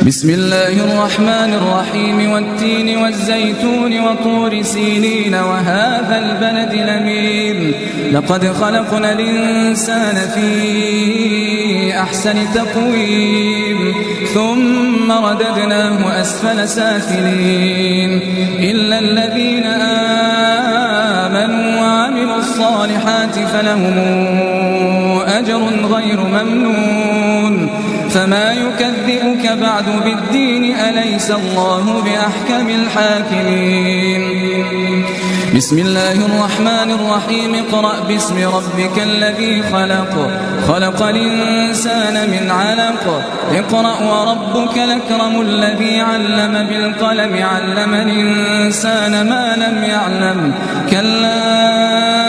بسم الله الرحمن الرحيم والتين والزيتون وطور سينين وهذا البلد الأمين لقد خلقنا الإنسان في أحسن تقويم ثم رددناه أسفل سافلين إلا الذين آمنوا وعملوا الصالحات فلهم أجر غير ممنون فما يكذبك بعد بالدين أليس الله بأحكم الحاكمين بسم الله الرحمن الرحيم اقرأ باسم ربك الذي خلق الإنسان من علق اقرأ وربك الأكرم الذي علم بالقلم علم الإنسان ما لم يعلم كلا